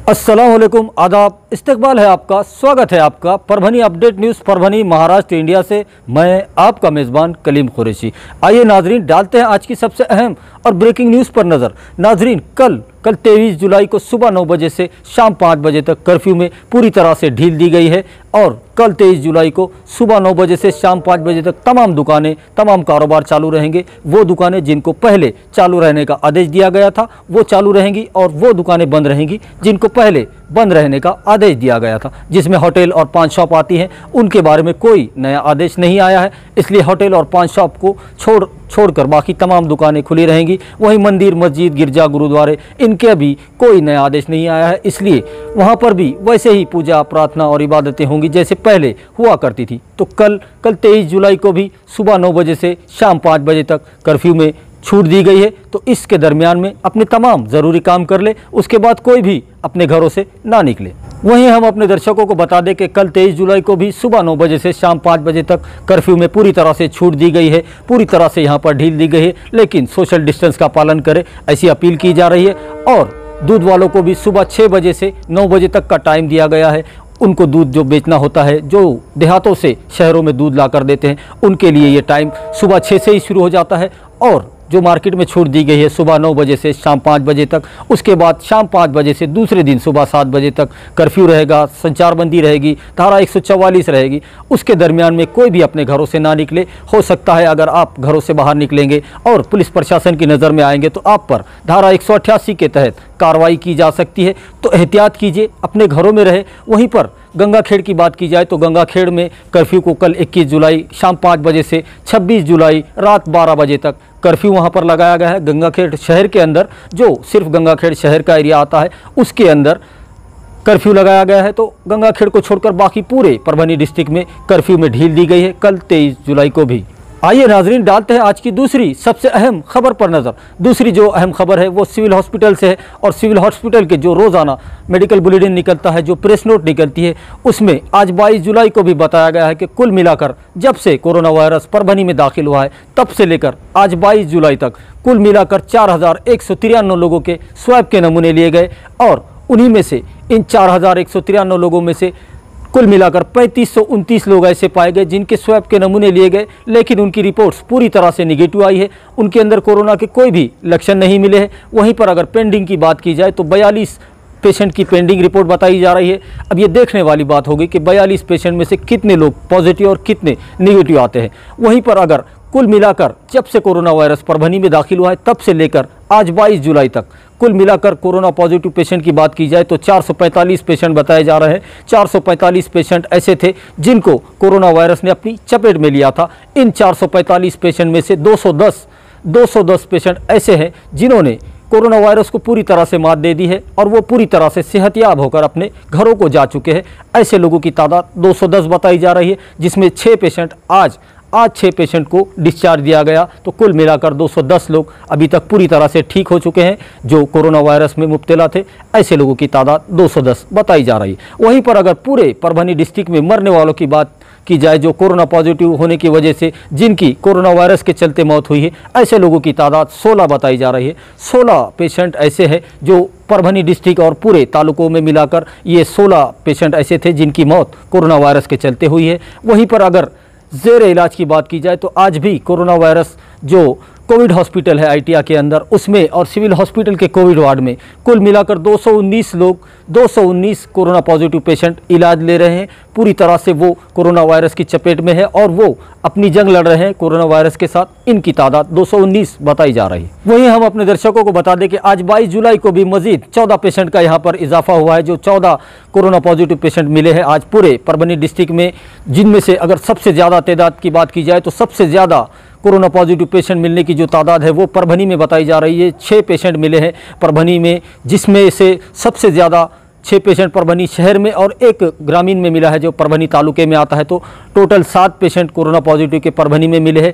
अस्सलाम वालेकुम, आदाब, इस्तकबाल है आपका, स्वागत है आपका Parbhani update news Parbhani Maharashtra India से। मैं आपका मेज़बान कलीम कुरैशी। आइए नाजरीन, डालते हैं आज की सबसे अहम और ब्रेकिंग न्यूज़ पर नज़र। नाजरीन, कल 23 जुलाई को सुबह 9 बजे से शाम 5 बजे तक कर्फ्यू में पूरी तरह से ढील दी गई है और कल 23 जुलाई को सुबह 9 बजे से शाम 5 बजे तक तमाम दुकानें, तमाम कारोबार चालू रहेंगे। वो दुकानें जिनको पहले चालू रहने का आदेश दिया गया था वो चालू रहेंगी और वो दुकानें बंद रहेंगी जिनको पहले बंद रहने का आदेश दिया गया था, जिसमें होटल और पान शॉप आती हैं। उनके बारे में कोई नया आदेश नहीं आया है, इसलिए होटल और पान शॉप को छोड़कर बाकी तमाम दुकानें खुली रहेंगी। वहीं मंदिर, मस्जिद, गिरजा, गुरुद्वारे, इनके भी कोई नया आदेश नहीं आया है, इसलिए वहाँ पर भी वैसे ही पूजा, प्रार्थना और इबादतें होंगी जैसे पहले हुआ करती थी। तो कल 23 जुलाई को भी सुबह 9 बजे से शाम 5 बजे तक कर्फ्यू में छूट दी गई है। तो इसके दरमियान में अपने तमाम ज़रूरी काम कर ले, उसके बाद कोई भी अपने घरों से ना निकले। वहीं हम अपने दर्शकों को बता दें कि कल 23 जुलाई को भी सुबह 9 बजे से शाम 5 बजे तक कर्फ्यू में पूरी तरह से छूट दी गई है, पूरी तरह से यहाँ पर ढील दी गई है, लेकिन सोशल डिस्टेंस का पालन करें, ऐसी अपील की जा रही है। और दूध वालों को भी सुबह 6 बजे से 9 बजे तक का टाइम दिया गया है। उनको दूध जो बेचना होता है, जो देहातों से शहरों में दूध ला कर देते हैं, उनके लिए ये टाइम सुबह 6 से ही शुरू हो जाता है। और जो मार्केट में छूट दी गई है सुबह 9 बजे से शाम 5 बजे तक, उसके बाद शाम 5 बजे से दूसरे दिन सुबह 7 बजे तक कर्फ्यू रहेगा, संचारबंदी रहेगी, धारा 144 रहेगी। उसके दरमियान में कोई भी अपने घरों से ना निकले। हो सकता है अगर आप घरों से बाहर निकलेंगे और पुलिस प्रशासन की नज़र में आएंगे तो आप पर धारा 188 के तहत कार्रवाई की जा सकती है। तो एहतियात कीजिए, अपने घरों में रहे। वहीं पर गंगाखेड़ की बात की जाए तो गंगाखेड़ में कर्फ्यू को कल 21 जुलाई शाम 5 बजे से 26 जुलाई रात 12 बजे तक कर्फ्यू वहां पर लगाया गया है। गंगाखेड़ शहर के अंदर, जो सिर्फ गंगाखेड़ शहर का एरिया आता है, उसके अंदर कर्फ्यू लगाया गया है। तो गंगाखेड़ को छोड़कर बाकी पूरे परभनी डिस्ट्रिक्ट में कर्फ्यू में ढील दी गई है कल 23 जुलाई को भी। आइए नाजरीन, डालते हैं आज की दूसरी सबसे अहम खबर पर नज़र। दूसरी जो अहम खबर है वो सिविल हॉस्पिटल से है और सिविल हॉस्पिटल के जो रोज़ाना मेडिकल बुलेटिन निकलता है, जो प्रेस नोट निकलती है, उसमें आज 22 जुलाई को भी बताया गया है कि कुल मिलाकर जब से कोरोना वायरस परभनी में दाखिल हुआ है तब से लेकर आज 22 जुलाई तक कुल मिलाकर 4193 लोगों के स्वैब के नमूने लिए गए और उन्हीं में से इन 4193 लोगों में से कुल मिलाकर 3529 लोग ऐसे पाए गए जिनके स्वैब के नमूने लिए गए, लेकिन उनकी रिपोर्ट्स पूरी तरह से निगेटिव आई है। उनके अंदर कोरोना के कोई भी लक्षण नहीं मिले हैं। वहीं पर अगर पेंडिंग की बात की जाए तो 42 पेशेंट की पेंडिंग रिपोर्ट बताई जा रही है। अब ये देखने वाली बात होगी कि 42 पेशेंट में से कितने लोग पॉजिटिव और कितने निगेटिव आते हैं। वहीं पर अगर कुल मिलाकर जब से कोरोना वायरस परभनी में दाखिल हुआ है तब से लेकर आज 22 जुलाई तक कुल मिलाकर कोरोना पॉजिटिव पेशेंट की बात की जाए तो 445 पेशेंट बताए जा रहे हैं। 445 पेशेंट ऐसे थे जिनको कोरोना वायरस ने अपनी चपेट में लिया था। इन 445 पेशेंट में से 210 पेशेंट ऐसे हैं जिन्होंने कोरोना वायरस को पूरी तरह से मात दे दी है और वो पूरी तरह से सेहतयाब होकर अपने घरों को जा चुके हैं। ऐसे लोगों की तादाद 210 बताई जा रही है, जिसमें 6 पेशेंट आज 6 पेशेंट को डिस्चार्ज दिया गया। तो कुल मिलाकर 210 लोग अभी तक पूरी तरह से ठीक हो चुके हैं जो कोरोना वायरस में मुब्तला थे। ऐसे लोगों की तादाद 210 बताई जा रही है। वहीं पर अगर पूरे परभनी डिस्ट्रिक्ट में मरने वालों की बात की जाए, जो कोरोना पॉजिटिव होने की वजह से जिनकी कोरोना वायरस के चलते मौत हुई है, ऐसे लोगों की तादाद 16 बताई जा रही है। 16 पेशेंट ऐसे हैं जो परभनी डिस्ट्रिक्ट और पूरे तालुकों में मिलाकर ये 16 पेशेंट ऐसे थे जिनकी मौत कोरोना वायरस के चलते हुई है। वहीं पर अगर ज़ेर इलाज की बात की जाए तो आज भी कोरोना वायरस जो कोविड हॉस्पिटल है आईटीआई के अंदर, उसमें और सिविल हॉस्पिटल के कोविड वार्ड में कुल मिलाकर 219 कोरोना पॉजिटिव पेशेंट इलाज ले रहे हैं। पूरी तरह से वो कोरोना वायरस की चपेट में है और वो अपनी जंग लड़ रहे हैं कोरोना वायरस के साथ। इनकी तादाद 219 बताई जा रही है। वहीं हम अपने दर्शकों को बता दें कि आज 22 जुलाई को भी मजीद 14 पेशेंट का यहाँ पर इजाफा हुआ है, जो 14 कोरोना पॉजिटिव पेशेंट मिले हैं आज पूरे परभनी डिस्ट्रिक्ट में, जिनमें से अगर सबसे ज़्यादा तादाद की बात की जाए तो सबसे ज़्यादा कोरोना पॉजिटिव पेशेंट मिलने की जो तादाद है वो परभनी में बताई जा रही है। 6 पेशेंट मिले हैं परभनी में, जिसमें से सबसे ज़्यादा 6 पेशेंट परभनी शहर में और 1 ग्रामीण में मिला है जो परभनी तालुके में आता है। तो टोटल 7 पेशेंट कोरोना पॉजिटिव के परभनी में मिले हैं।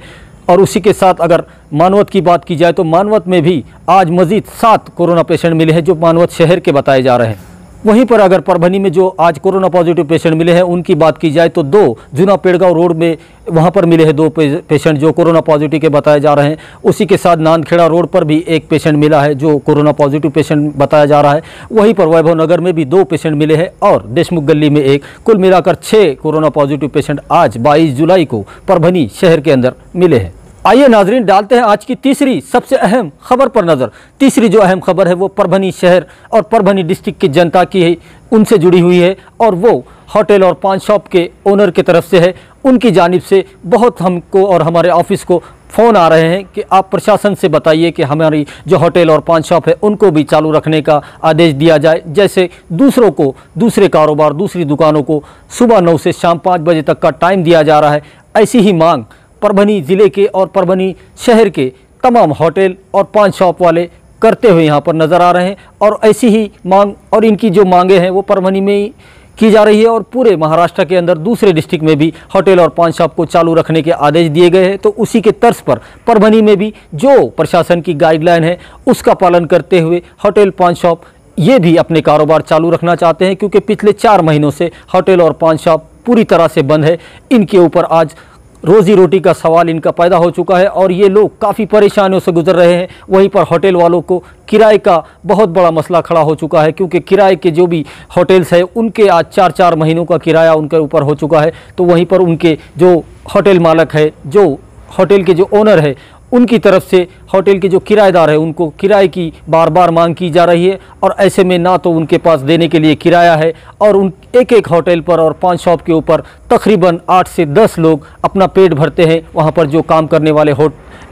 और उसी के साथ अगर मानवत की बात की जाए तो मानवत में भी आज मजीद 7 कोरोना पेशेंट मिले हैं जो मानवत शहर के बताए जा रहे हैं। वहीं पर अगर परभनी में जो आज कोरोना पॉजिटिव पेशेंट मिले हैं उनकी बात की जाए तो 2 जूना पेड़गांव रोड में वहां पर मिले हैं 2 पेशेंट जो कोरोना पॉजिटिव के बताए जा रहे हैं। उसी के साथ नानखेड़ा रोड पर भी एक पेशेंट मिला है जो कोरोना पॉजिटिव पेशेंट बताया जा रहा है। वहीं पर वैभव नगर में भी 2 पेशेंट मिले हैं और देशमुख गली में एक, कुल मिलाकर 6 कोरोना पॉजिटिव पेशेंट आज 22 जुलाई को परभनी शहर के अंदर मिले हैं। आइए नाजरीन, डालते हैं आज की तीसरी सबसे अहम खबर पर नज़र। तीसरी जो अहम खबर है वो परभनी शहर और परभनी डिस्ट्रिक्ट की जनता की है, उनसे जुड़ी हुई है और वो होटल और पान शॉप के ओनर की तरफ से है। उनकी जानिब से बहुत हमको और हमारे ऑफिस को फ़ोन आ रहे हैं कि आप प्रशासन से बताइए कि हमारी जो होटल और पान शॉप है उनको भी चालू रखने का आदेश दिया जाए, जैसे दूसरों को दूसरे कारोबार दूसरी दुकानों को सुबह 9 से शाम 5 बजे तक का टाइम दिया जा रहा है। ऐसी ही मांग परभनी ज़िले के और परभनी शहर के तमाम होटल और पान शॉप वाले करते हुए यहाँ पर नज़र आ रहे हैं और ऐसी ही मांग और इनकी जो मांगे हैं वो परभनी में ही की जा रही है और पूरे महाराष्ट्र के अंदर दूसरे डिस्ट्रिक्ट में भी होटल और पान शॉप को चालू रखने के आदेश दिए गए हैं। तो उसी के तर्ज पर परभनी में भी जो प्रशासन की गाइडलाइन है उसका पालन करते हुए होटल पान शॉप ये भी अपने कारोबार चालू रखना चाहते हैं, क्योंकि पिछले 4 महीनों से होटल और पान शॉप पूरी तरह से बंद है। इनके ऊपर आज रोज़ी रोटी का सवाल इनका पैदा हो चुका है और ये लोग काफ़ी परेशानियों से गुजर रहे हैं। वहीं पर होटल वालों को किराए का बहुत बड़ा मसला खड़ा हो चुका है, क्योंकि किराए के जो भी होटल्स है उनके आज 4-4 महीनों का किराया उनके ऊपर हो चुका है। तो वहीं पर उनके जो होटल मालक है, जो होटल के जो ओनर है, उनकी तरफ से होटल के जो किराएदार है उनको किराए की बार बार मांग की जा रही है और ऐसे में ना तो उनके पास देने के लिए किराया है और उन एक होटल पर और पान शॉप के ऊपर तकरीबन 8 से 10 लोग अपना पेट भरते हैं। वहाँ पर जो काम करने वाले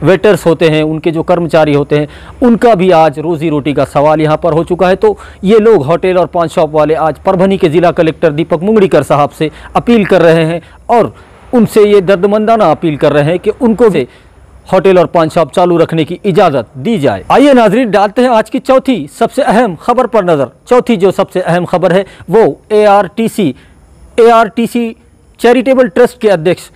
वेटर्स होते हैं, उनके जो कर्मचारी होते हैं, उनका भी आज रोज़ी रोटी का सवाल यहाँ पर हो चुका है। तो ये लोग होटल और पान शॉप वाले आज परभनी के ज़िला कलेक्टर दीपक मुंगड़ीकर साहब से अपील कर रहे हैं और उनसे ये दर्दमंदाना अपील कर रहे हैं कि उनको भी होटल और पान शॉप चालू रखने की इजाज़त दी जाए। आइए नाजरीन, डालते हैं आज की चौथी सबसे अहम खबर पर नज़र। चौथी जो सबसे अहम खबर है वो ARTC चैरिटेबल ट्रस्ट के अध्यक्ष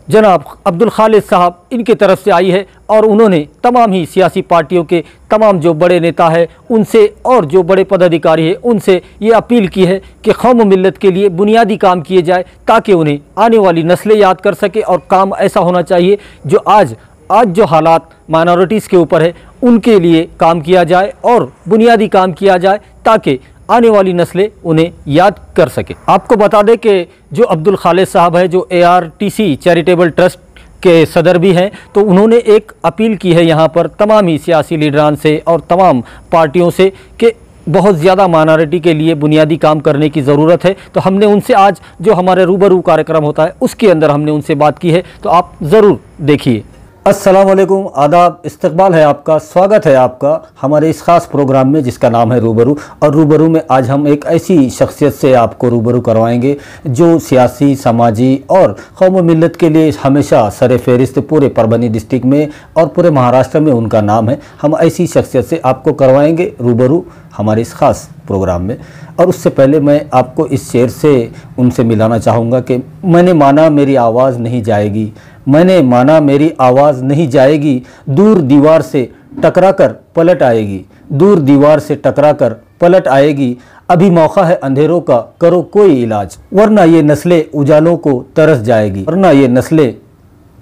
जनाब अब्दुल खालिद साहब इनकी तरफ से आई है और उन्होंने तमाम ही सियासी पार्टियों के तमाम जो बड़े नेता है उनसे और जो बड़े पदाधिकारी हैं उनसे ये अपील की है कि कौम मिल्लत के लिए बुनियादी काम किए जाए ताकि उन्हें आने वाली नस्लें याद कर सके और काम ऐसा होना चाहिए जो आज जो हालात माइनॉरिटीज़ के ऊपर है उनके लिए काम किया जाए और बुनियादी काम किया जाए ताकि आने वाली नस्लें उन्हें याद कर सके। आपको बता दें कि जो अब्दुल खालिद साहब है जो ARTC चैरिटेबल ट्रस्ट के सदर भी हैं, तो उन्होंने एक अपील की है यहाँ पर तमाम ही सियासी लीडरान से और तमाम पार्टियों से कि बहुत ज़्यादा माइनॉरिटी के लिए बुनियादी काम करने की ज़रूरत है। तो हमने उनसे आज जो हमारे रूबरू कार्यक्रम होता है उसके अंदर हमने उनसे बात की है, तो आप ज़रूर देखिए। अस्सलाम वालेकुम, आदाब, इस्तकबाल है आपका, स्वागत है आपका हमारे इस ख़ास प्रोग्राम में जिसका नाम है रूबरू। और रूबरू में आज हम एक ऐसी शख्सियत से आपको रूबरू करवाएंगे जो सियासी, समाजी और कौम मिल्लत के लिए हमेशा सर फहरिस्त पूरे परभनी डिस्ट्रिक्ट में और पूरे महाराष्ट्र में उनका नाम है। हम ऐसी शख्सियत से आपको करवाएंगे रूबरू हमारे इस ख़ास प्रोग्राम में। और उससे पहले मैं आपको इस शेर से उनसे मिलाना चाहूँगा कि मैंने माना मेरी आवाज़ नहीं जाएगी, मैंने माना मेरी आवाज़ नहीं जाएगी, दूर दीवार से टकरा कर पलट आएगी, दूर दीवार से टकरा कर पलट आएगी, अभी मौका है अंधेरों का, करो कोई इलाज, वरना ये नस्लें उजालों को तरस जाएगी, वरना ये नस्लें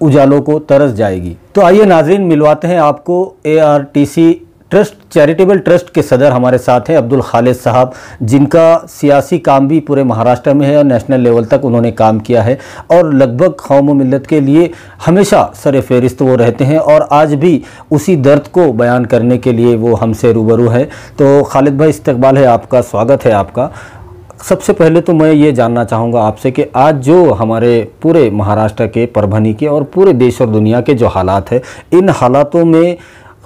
उजालों को तरस जाएगी। तो आइए नाजरीन, मिलवाते हैं आपको ARTC ट्रस्ट चैरिटेबल ट्रस्ट के सदर हमारे साथ हैं अब्दुल खालिद साहब, जिनका सियासी काम भी पूरे महाराष्ट्र में है और नेशनल लेवल तक उन्होंने काम किया है और लगभग कौम मिल्लत के लिए हमेशा सर फहरिस्त वो रहते हैं और आज भी उसी दर्द को बयान करने के लिए वो हमसे रूबरू है। तो खालिद भाई, इस्तकबाल है आपका, स्वागत है आपका। सबसे पहले तो मैं ये जानना चाहूँगा आपसे कि आज जो हमारे पूरे महाराष्ट्र के, परभनी के और पूरे देश और दुनिया के जो हालात है, इन हालातों में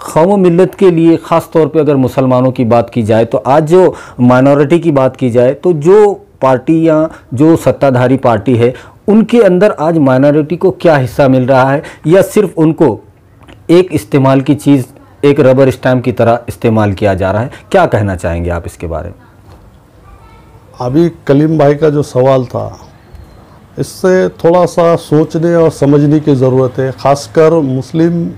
कौम मिल्लत के लिए ख़ास तौर पे अगर मुसलमानों की बात की जाए तो आज जो माइनॉरिटी की बात की जाए तो जो पार्टियाँ, जो सत्ताधारी पार्टी है, उनके अंदर आज माइनॉरिटी को क्या हिस्सा मिल रहा है या सिर्फ उनको एक इस्तेमाल की चीज़, एक रबर स्टैम्प की तरह इस्तेमाल किया जा रहा है? क्या कहना चाहेंगे आप इसके बारे में? अभी कलीम भाई का जो सवाल था, इससे थोड़ा सा सोचने और समझने की ज़रूरत है। ख़ासकर मुस्लिम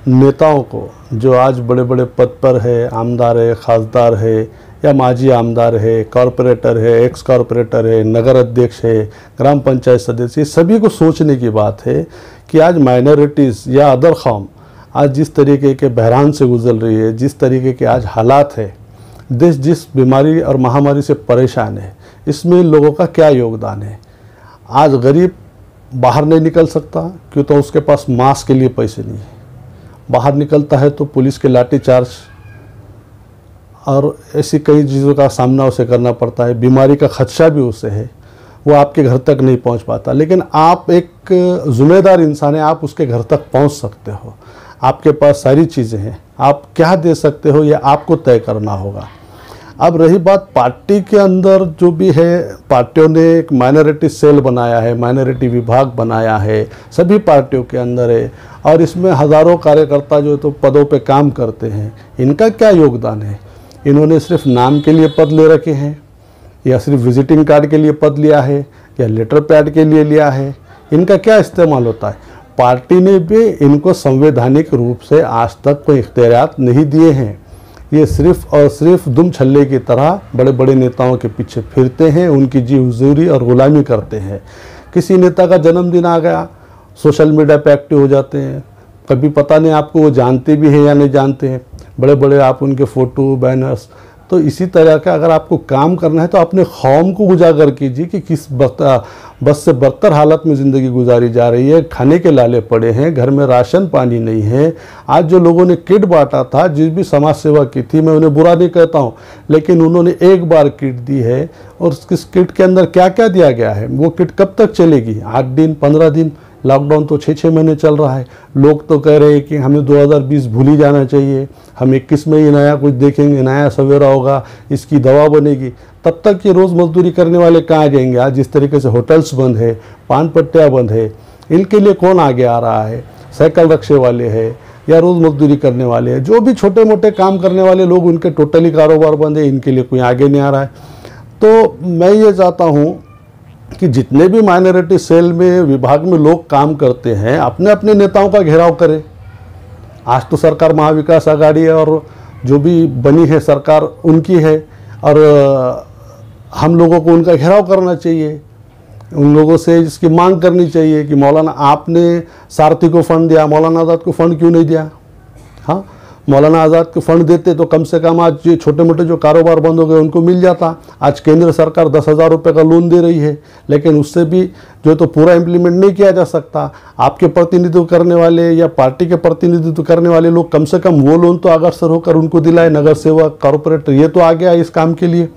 नेताओं को जो आज बड़े बड़े पद पर है, आमदार है, खासदार है या माजी आमदार है, कॉरपोरेटर है, एक्स कॉरपोरेटर है, नगर अध्यक्ष है, ग्राम पंचायत सदस्य, सभी को सोचने की बात है कि आज माइनॉरिटीज़ या अदर कौम आज जिस तरीके के बहरान से गुजर रही है, जिस तरीके के आज हालात है, देश जिस बीमारी और महामारी से परेशान है, इसमें लोगों का क्या योगदान है। आज गरीब बाहर नहीं निकल सकता क्यों, तो उसके पास मास्क के लिए पैसे नहीं है। बाहर निकलता है तो पुलिस के लाठीचार्ज और ऐसी कई चीज़ों का सामना उसे करना पड़ता है। बीमारी का खदशा भी उसे है, वो आपके घर तक नहीं पहुंच पाता। लेकिन आप एक ज़िम्मेदार इंसान हैं, आप उसके घर तक पहुंच सकते हो, आपके पास सारी चीज़ें हैं, आप क्या दे सकते हो ये आपको तय करना होगा। अब रही बात पार्टी के अंदर जो भी है, पार्टियों ने एक माइनॉरिटी सेल बनाया है, माइनॉरिटी विभाग बनाया है, सभी पार्टियों के अंदर है, और इसमें हज़ारों कार्यकर्ता जो तो पदों पे काम करते हैं। इनका क्या योगदान है? इन्होंने सिर्फ नाम के लिए पद ले रखे हैं, या सिर्फ विजिटिंग कार्ड के लिए पद लिया है, या लेटर पैड के लिए लिया है? इनका क्या इस्तेमाल होता है? पार्टी ने भी इनको संवैधानिक रूप से आज तक कोई इख्तियारात नहीं दिए हैं। ये सिर्फ और सिर्फ दुम छल्ले की तरह बड़े बड़े नेताओं के पीछे फिरते हैं, उनकी जी हुजूरी और ग़ुलामी करते हैं। किसी नेता का जन्मदिन आ गया, सोशल मीडिया पे एक्टिव हो जाते हैं, कभी पता नहीं आपको वो जानते भी हैं या नहीं जानते हैं, बड़े बड़े आप उनके फ़ोटो बैनर्स। तो इसी तरह का अगर आपको काम करना है तो अपने कौम को उजागर कीजिए कि किस बस से बदतर हालत में ज़िंदगी गुजारी जा रही है, खाने के लाले पड़े हैं, घर में राशन पानी नहीं है। आज जो लोगों ने किट बांटा था, जिस भी समाज सेवा की थी, मैं उन्हें बुरा नहीं कहता हूँ, लेकिन उन्होंने एक बार किट दी है, और इस किट के अंदर क्या क्या दिया गया है, वो किट कब तक चलेगी? 8 दिन 15 दिन, लॉकडाउन तो 6-6 महीने चल रहा है। लोग तो कह रहे हैं कि हमें 2020 भूल ही जाना चाहिए, हम 21 में ही नया कुछ देखेंगे, नया सवेरा होगा, इसकी दवा बनेगी। तब तक ये रोज़ मजदूरी करने वाले कहाँ जाएंगे? आज जिस तरीके से होटल्स बंद है, पान पट्टियाँ बंद है, इनके लिए कौन आगे आ रहा है? साइकिल रिक्शे वाले हैं या रोज़ मजदूरी करने वाले हैं, जो भी छोटे मोटे काम करने वाले लोग, उनके टोटली कारोबार बंद है, इनके लिए कोई आगे नहीं आ रहा है। तो मैं ये चाहता हूँ कि जितने भी माइनॉरिटी सेल में विभाग में लोग काम करते हैं, अपने अपने नेताओं का घेराव करें। आज तो सरकार महाविकास आघाड़ी है और जो भी बनी है सरकार उनकी है, और हम लोगों को उनका घेराव करना चाहिए, उन लोगों से इसकी मांग करनी चाहिए कि मौलाना आपने सारथी को फ़ंड दिया, मौलाना आज़ाद को फ़ंड क्यों नहीं दिया? हाँ, मौलाना आज़ाद को फ़ंड देते तो कम से कम आज ये छोटे मोटे जो कारोबार बंद हो गए उनको मिल जाता। आज केंद्र सरकार 10,000 रुपये का लोन दे रही है, लेकिन उससे भी जो तो पूरा इम्प्लीमेंट नहीं किया जा सकता। आपके प्रतिनिधित्व करने वाले या पार्टी के प्रतिनिधित्व करने वाले लोग कम से कम वो लोन तो अग्रसर होकर उनको दिलाए, नगर सेवक, कॉरपोरेटर, ये तो आ गया इस काम के लिए।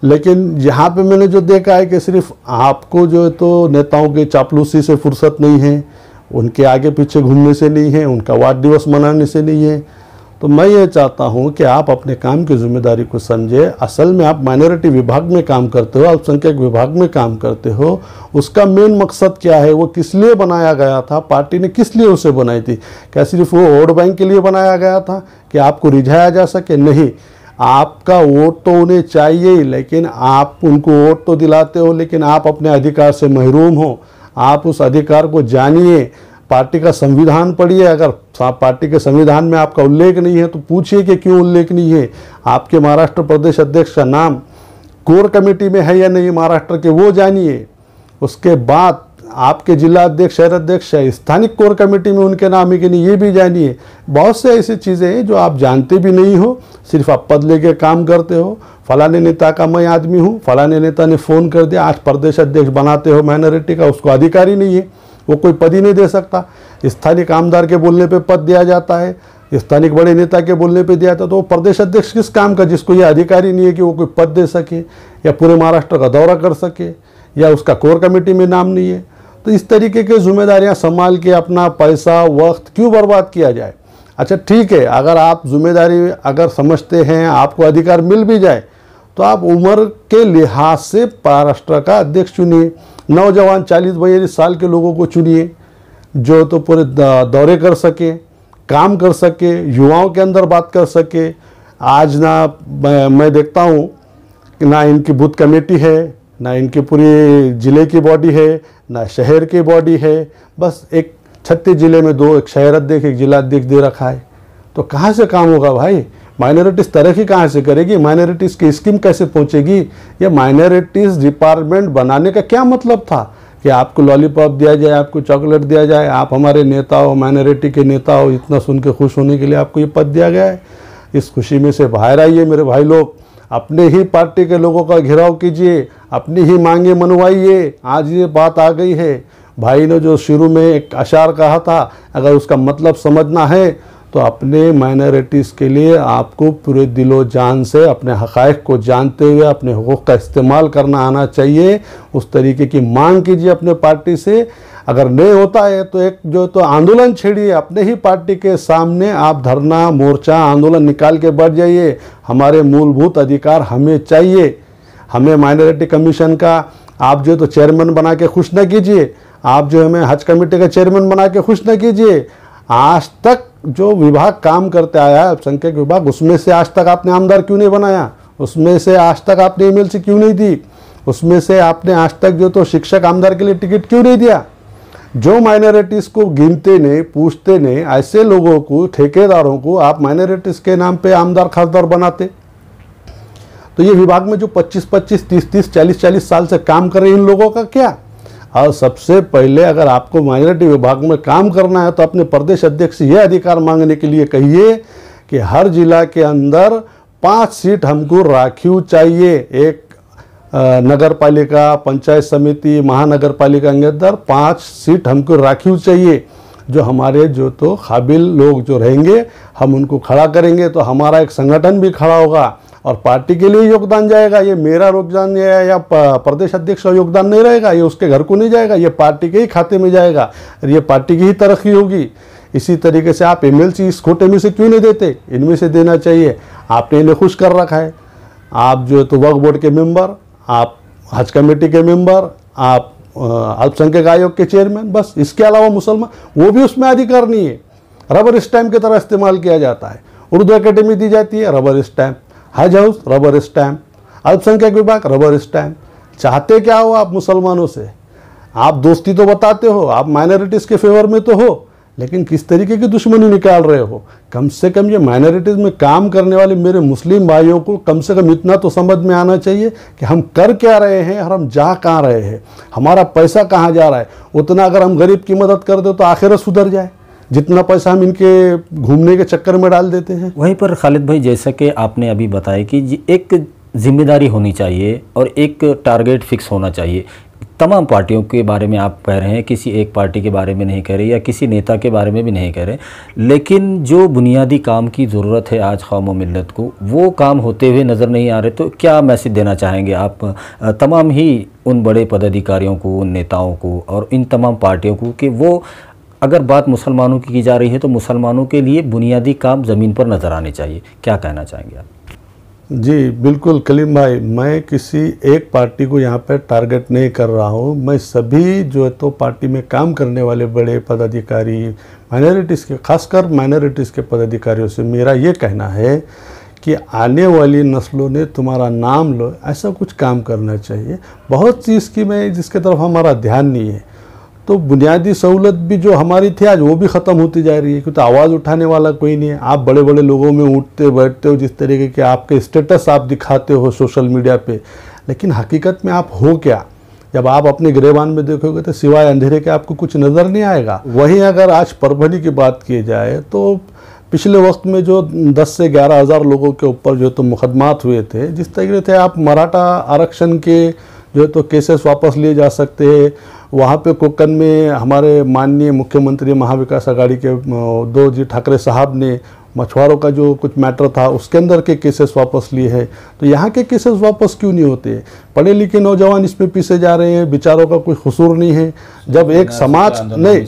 लेकिन यहाँ पे मैंने जो देखा है कि सिर्फ आपको जो है तो नेताओं के चापलूसी से फुर्सत नहीं है, उनके आगे पीछे घूमने से नहीं है, उनका वाद दिवस मनाने से नहीं है। तो मैं ये चाहता हूँ कि आप अपने काम की जिम्मेदारी को समझे। असल में आप माइनॉरिटी विभाग में काम करते हो, अल्पसंख्यक विभाग में काम करते हो, उसका मेन मकसद क्या है, वो किस लिए बनाया गया था, पार्टी ने किस लिए उसे बनाई थी? क्या सिर्फ वो वोट बैंक के लिए बनाया गया था कि आपको रिझाया जा सके? नहीं, आपका वोट तो उन्हें चाहिए, लेकिन आप उनको वोट तो दिलाते हो, लेकिन आप अपने अधिकार से महरूम हो। आप उस अधिकार को जानिए, पार्टी का संविधान पढ़िए। अगर पार्टी के संविधान में आपका उल्लेख नहीं है तो पूछिए कि क्यों उल्लेख नहीं है। आपके महाराष्ट्र प्रदेश अध्यक्ष का नाम कोर कमेटी में है या नहीं महाराष्ट्र के, वो जानिए। उसके बाद आपके जिला अध्यक्ष, शहर अध्यक्ष है, स्थानिक कोर कमेटी में उनके नाम है कि नहीं, ये भी जानिए। बहुत से ऐसी चीज़ें हैं जो आप जानते भी नहीं हो, सिर्फ आप पद लेके काम करते हो। फलाने नेता का मैं आदमी हूँ, फलाने नेता ने फ़ोन कर दिया, आज प्रदेश अध्यक्ष बनाते हो माइनॉरिटी का, उसको अधिकार ही नहीं है, वो कोई पद ही नहीं दे सकता। स्थानिक आमदार के बोलने पे पद दिया जाता है, स्थानिक बड़े नेता के बोलने पे दिया था, तो वो प्रदेश अध्यक्ष किस काम का, जिसको ये अधिकार ही नहीं है कि वो कोई पद दे सके या पूरे महाराष्ट्र का दौरा कर सके, या उसका कोर कमेटी में नाम नहीं है। तो इस तरीके की जिम्मेदारियां संभाल के अपना पैसा वक्त क्यों बर्बाद किया जाए? अच्छा ठीक है, अगर आप जिम्मेदारी अगर समझते हैं, आपको अधिकार मिल भी जाए, तो आप उम्र के लिहाज से महाराष्ट्र का अध्यक्ष चुनिए। नौजवान 40-42 साल के लोगों को चुनिए जो तो पूरे दौरे कर सके, काम कर सके, युवाओं के अंदर बात कर सके। आज ना मैं देखता हूँ कि ना इनकी बूथ कमेटी है, ना इनकी पूरी ज़िले की बॉडी है, ना शहर की बॉडी है, बस एक 36 जिले में 2, एक शहर अध्यक्ष एक जिला अध्यक्ष दे रखा है। तो कहाँ से काम होगा भाई? माइनॉरिटीज़ तरक्की कहाँ से करेगी? माइनॉरिटीज़ की स्कीम कैसे पहुँचेगी? ये माइनॉरिटीज़ डिपार्टमेंट बनाने का क्या मतलब था कि आपको लॉलीपॉप दिया जाए, आपको चॉकलेट दिया जाए, आप हमारे नेता हो, माइनॉरिटी के नेता हो, इतना सुन के खुश होने के लिए आपको ये पद दिया गया है? इस खुशी में से बाहर आइए मेरे भाई लोग, अपने ही पार्टी के लोगों का घेराव कीजिए, अपनी ही मांगे मनवाइए। आज ये बात आ गई है। भाई ने जो शुरू में एक अशार कहा था, अगर उसका मतलब समझना है तो अपने माइनॉरिटीज़ के लिए आपको पूरे दिलो जान से अपने हक़ाइक़ को जानते हुए अपने हुकूक़ का इस्तेमाल करना आना चाहिए। उस तरीके की मांग कीजिए अपने पार्टी से। अगर नहीं होता है तो एक जो तो आंदोलन छेड़िए अपने ही पार्टी के सामने, आप धरना मोर्चा आंदोलन निकाल के बढ़ जाइए। हमारे मूलभूत अधिकार हमें चाहिए। हमें माइनॉरिटी कमीशन का आप जो तो चेयरमैन बना के खुश न कीजिए, आप जो हमें हज कमेटी का चेयरमैन बना के खुश न कीजिए। आज तक जो विभाग काम करते आया है अल्पसंख्यक विभाग, उसमें से आज तक आपने आमदार क्यों नहीं बनाया? उसमें से आज तक आपने एमएलसी क्यों नहीं दी? उसमें से आपने आज तक जो तो शिक्षक आमदार के लिए टिकट क्यों नहीं दिया? जो माइनॉरिटीज़ को गिनते नहीं, पूछते नहीं, ऐसे लोगों को, ठेकेदारों को आप माइनॉरिटीज़ के नाम पे आमदार खासदार बनाते। तो ये विभाग में जो 25-25, 30-30, 40-40 साल से काम कर रहे हैं, इन लोगों का क्या? और सबसे पहले अगर आपको माइनॉरिटी विभाग में काम करना है तो अपने प्रदेश अध्यक्ष से यह अधिकार मांगने के लिए कहिए कि हर जिला के अंदर 5 सीट हमको राखीव चाहिए। एक नगर पालिका, पंचायत समिति, महानगर पालिका के अंदर 5 सीट हमको राखीव चाहिए। जो हमारे जो तो काबिल लोग जो रहेंगे हम उनको खड़ा करेंगे, तो हमारा एक संगठन भी खड़ा होगा और पार्टी के लिए योगदान जाएगा। ये मेरा योगदान या प्रदेश अध्यक्ष का योगदान नहीं रहेगा, ये उसके घर को नहीं जाएगा, ये पार्टी के ही खाते में जाएगा और ये पार्टी की ही तरक्की होगी। इसी तरीके से आप एमएलसी इस कोटे में से क्यों नहीं देते? इनमें से देना चाहिए। आपने इन्हें खुश कर रखा है। आप जो तो वक्फ बोर्ड के मेंबर, आप हज कमेटी के मेंबर, आप अल्पसंख्यक आयोग के चेयरमैन, बस। इसके अलावा मुसलमान वो भी उसमें अधिकार नहीं है। रबर स्टैम्प की तरह इस्तेमाल किया जाता है। उर्दू अकेडमी दी जाती है, रबर स्टैम्प। हज हाउस, रबर स्टैम्प। अल्पसंख्यक विभाग, रबर स्टैम्प। चाहते क्या हो आप मुसलमानों से? आप दोस्ती तो बताते हो, आप माइनॉरिटीज़ के फेवर में तो हो, लेकिन किस तरीके की दुश्मनी निकाल रहे हो? कम से कम ये माइनॉरिटीज़ में काम करने वाले मेरे मुस्लिम भाइयों को कम से कम इतना तो समझ में आना चाहिए कि हम कर क्या रहे हैं और हम जा कहाँ रहे हैं, हमारा पैसा कहाँ जा रहा है। उतना अगर हम गरीब की मदद कर दे तो आखिरत सुधर जाए, जितना पैसा हम इनके घूमने के चक्कर में डाल देते हैं। वहीं पर खालिद भाई, जैसा कि आपने अभी बताया कि एक जिम्मेदारी होनी चाहिए और एक टारगेट फिक्स होना चाहिए। तमाम पार्टियों के बारे में आप कह रहे हैं, किसी एक पार्टी के बारे में नहीं कह रहे या किसी नेता के बारे में भी नहीं कह रहे, लेकिन जो बुनियादी काम की ज़रूरत है आज कौम और मिल्लत को, वो काम होते हुए नज़र नहीं आ रहे। तो क्या मैसेज देना चाहेंगे आप तमाम ही उन बड़े पदाधिकारियों को, उन नेताओं को और इन तमाम पार्टियों को कि वो अगर बात मुसलमानों की जा रही है तो मुसलमानों के लिए बुनियादी काम ज़मीन पर नज़र आने चाहिए? क्या कहना चाहेंगे आप? जी बिल्कुल कलीम भाई, मैं किसी एक पार्टी को यहाँ पर टारगेट नहीं कर रहा हूँ। मैं सभी जो है तो पार्टी में काम करने वाले बड़े पदाधिकारी, माइनॉरिटीज़ के, खासकर माइनॉरिटीज़ के पदाधिकारियों से मेरा ये कहना है कि आने वाली नस्लों ने तुम्हारा नाम लो, ऐसा कुछ काम करना चाहिए। बहुत चीज़ की मैं जिसके तरफ हमारा ध्यान नहीं है, तो बुनियादी सहूलत भी जो हमारी थी आज वो भी ख़त्म होती जा रही है, क्योंकि आवाज़ उठाने वाला कोई नहीं है। आप बड़े बड़े लोगों में उठते बैठते हो, जिस तरीके के आपके स्टेटस आप दिखाते हो सोशल मीडिया पे, लेकिन हकीकत में आप हो क्या? जब आप अपने गिरेबान में देखोगे तो सिवाय अंधेरे के आपको कुछ नज़र नहीं आएगा। वहीं अगर आज परभनी की बात की जाए तो पिछले वक्त में जो 10 से 11 हज़ार लोगों के ऊपर जो तो मुकदमात हुए थे, जिस तरीके से आप मराठा आरक्षण के जो तो केसेस वापस लिए जा सकते हैं। वहाँ पे कोकन में हमारे माननीय मुख्यमंत्री महाविकास आघाड़ी के उद्धव जी ठाकरे साहब ने मछुआरों का जो कुछ मैटर था उसके अंदर के केसेस वापस लिए हैं। तो यहाँ के केसेस वापस क्यों नहीं होते? पढ़े लिखे नौजवान इसमें पीछे जा रहे हैं, बेचारों का कोई कसूर नहीं है। जब एक समाज नहीं,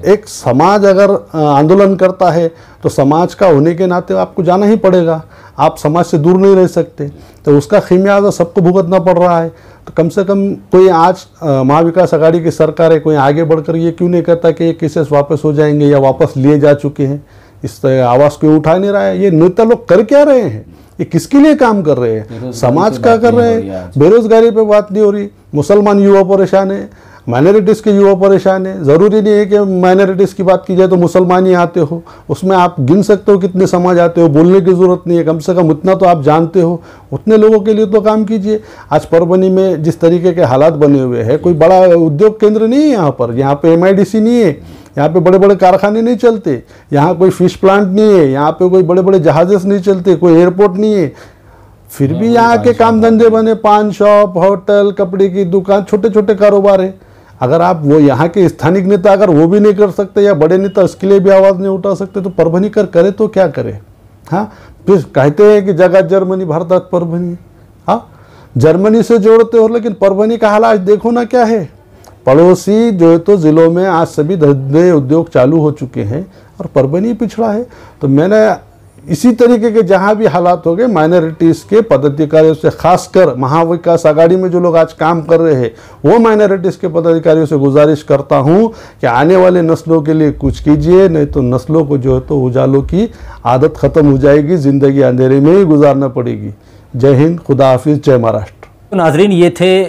एक समाज अगर आंदोलन करता है तो समाज का होने के नाते आपको जाना ही पड़ेगा, आप समाज से दूर नहीं रह सकते। तो उसका खिमियाजा सबको भुगतना पड़ रहा है। तो कम से कम कोई आज महाविकास आघाड़ी की सरकार है, कोई आगे बढ़कर ये क्यों नहीं कहता कि ये केसेस वापस हो जाएंगे या वापस लिए जा चुके हैं? इस आवाज़ कोई उठा नहीं रहा है। ये नेता लोग कर क्या रहे हैं? ये किसके लिए काम कर रहे हैं? समाज का कर रहे हैं। बेरोजगारी पे बात नहीं हो रही, मुसलमान युवा परेशान है। माइनॉरिटीज़ के युवा परेशान है। ज़रूरी नहीं है कि माइनॉरिटीज़ की बात की जाए तो मुसलमान ही आते हो, उसमें आप गिन सकते हो कितने समाज आते हो, बोलने की ज़रूरत नहीं है, कम से कम उतना तो आप जानते हो, उतने लोगों के लिए तो काम कीजिए। आज परभनी में जिस तरीके के हालात बने हुए हैं, कोई बड़ा उद्योग केंद्र नहीं है यहाँ पे MIDC नहीं है, यहाँ पे बड़े बड़े कारखाने नहीं चलते, यहाँ कोई फिश प्लांट नहीं है, यहाँ पे कोई बड़े बड़े जहाज़ नहीं चलते, कोई एयरपोर्ट नहीं है, फिर भी यहाँ के काम धंधे बने, पान शॉप, होटल, कपड़े की दुकान, छोटे छोटे कारोबार है। अगर आप वो यहाँ के स्थानिक नेता अगर वो भी नहीं कर सकते या बड़े नेता उसके लिए भी आवाज़ नहीं उठा सकते तो परभनी करे तो क्या करे। हाँ, फिर कहते हैं कि जगह जर्मनी भारत परभनी, हाँ जर्मनी से जोड़ते हो, लेकिन परभनी का हाल आज देखो ना क्या है। पड़ोसी जो है तो ज़िलों में आज सभी धंधे उद्योग चालू हो चुके हैं और परभनी पिछड़ा है। तो मैंने इसी तरीके के जहाँ भी हालात हो गए, माइनॉरिटीज़ के पदाधिकारियों से, खासकर महाविकास आघाड़ी में जो लोग आज काम कर रहे हैं वो माइनॉरिटीज़ के पदाधिकारियों से गुजारिश करता हूँ कि आने वाले नस्लों के लिए कुछ कीजिए, नहीं तो नस्लों को जो है तो उजालों की आदत ख़त्म हो जाएगी, ज़िंदगी अंधेरे में ही गुजारना पड़ेगी। जय हिंद, खुदा हाफिज़, जय महाराष्ट्र। तो नाजरीन, ये थे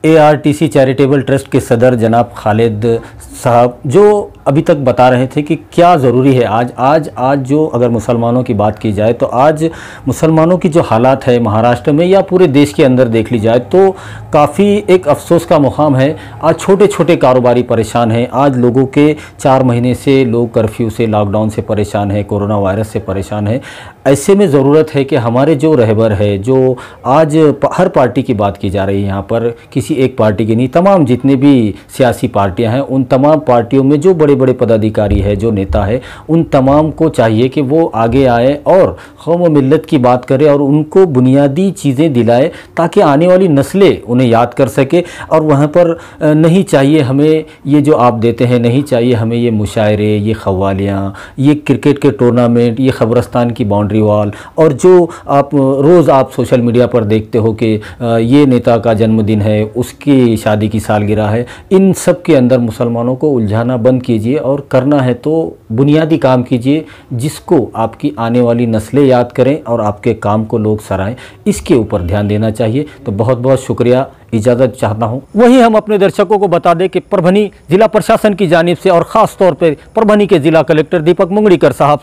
ARTC चैरिटेबल ट्रस्ट के सदर जनाब खालिद साहब, जो अभी तक बता रहे थे कि क्या ज़रूरी है आज जो अगर मुसलमानों की बात की जाए तो आज मुसलमानों की जो हालात है महाराष्ट्र में या पूरे देश के अंदर देख ली जाए तो काफ़ी एक अफसोस का मुकाम है। आज छोटे छोटे कारोबारी परेशान हैं। आज लोगों के 4 महीने से लोग कर्फ्यू से, लॉकडाउन से परेशान है, कोरोना वायरस से परेशान है। ऐसे में ज़रूरत है कि हमारे जो रहबर है, जो आज हर पार्टी की बात की जा रही है यहाँ पर, किसी एक पार्टी की नहीं, तमाम जितने भी सियासी पार्टियाँ हैं उन तमाम पार्टियों में जो बड़े बड़े पदाधिकारी है, जो नेता है, उन तमाम को चाहिए कि वो आगे आए और कौम व मिल्लत की बात करें और उनको बुनियादी चीज़ें दिलाए ताकि आने वाली नस्लें उन्हें याद कर सके। और वहाँ पर नहीं चाहिए हमें ये जो आप देते हैं, नहीं चाहिए हमें ये मुशायरे, ये खवालियाँ, ये क्रिकेट के टूर्नामेंट, ये ख़बरस्तान की बाउंड्री वॉल, और जो आप रोज़ आप सोशल मीडिया पर देखते हो कि ये नेता का जन्मदिन है, उसकी शादी की सालगिरह है। इन सब के अंदर मुसलमानों को उलझाना बंद कीजिए और करना है तो बुनियादी काम कीजिए जिसको आपकी आने वाली नस्लें याद करें और आपके काम को लोग सराहें। इसके ऊपर ध्यान देना चाहिए। तो बहुत बहुत शुक्रिया, इजाज़त चाहता हूँ। वहीं हम अपने दर्शकों को बता दें कि परभनी जिला प्रशासन की जानिब से और ख़ास तौर पर परभनी के जिला कलेक्टर दीपक मुंगड़ीकर साहब,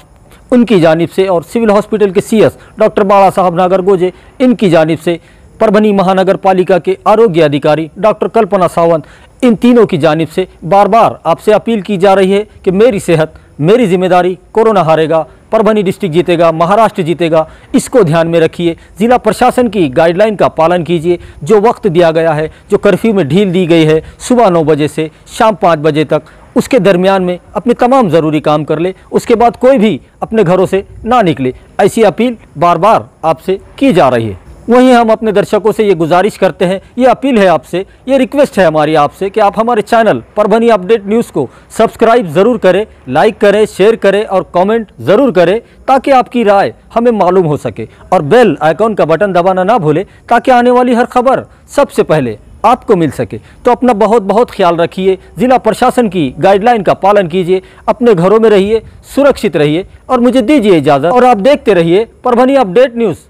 उनकी जानिब से, और सिविल हॉस्पिटल के CS डॉक्टर बाला साहब नागरगोजे, इनकी जानिब से, परभनी महानगर पालिका के आरोग्य अधिकारी डॉक्टर कल्पना सावंत, इन तीनों की जानिब से बार बार आपसे अपील की जा रही है कि मेरी सेहत मेरी जिम्मेदारी, कोरोना हारेगा, परभनी डिस्ट्रिक्ट जीतेगा, महाराष्ट्र जीतेगा। इसको ध्यान में रखिए। ज़िला प्रशासन की गाइडलाइन का पालन कीजिए। जो वक्त दिया गया है, जो कर्फ्यू में ढील दी गई है, सुबह 9 बजे से शाम 5 बजे तक, उसके दरमियान में अपने तमाम ज़रूरी काम कर ले। उसके बाद कोई भी अपने घरों से ना निकले। ऐसी अपील बार बार आपसे की जा रही है। वहीं हम अपने दर्शकों से ये गुजारिश करते हैं, ये अपील है आपसे, ये रिक्वेस्ट है हमारी आपसे कि आप हमारे चैनल परभनी अपडेट न्यूज़ को सब्सक्राइब ज़रूर करें, लाइक करें, शेयर करें और कमेंट ज़रूर करें ताकि आपकी राय हमें मालूम हो सके। और बेल आइकॉन का बटन दबाना ना भूलें ताकि आने वाली हर खबर सबसे पहले आपको मिल सके। तो अपना बहुत बहुत ख्याल रखिए। ज़िला प्रशासन की गाइडलाइन का पालन कीजिए, अपने घरों में रहिए, सुरक्षित रहिए और मुझे दीजिए इजाज़त। और आप देखते रहिए परभनी अपडेट न्यूज़।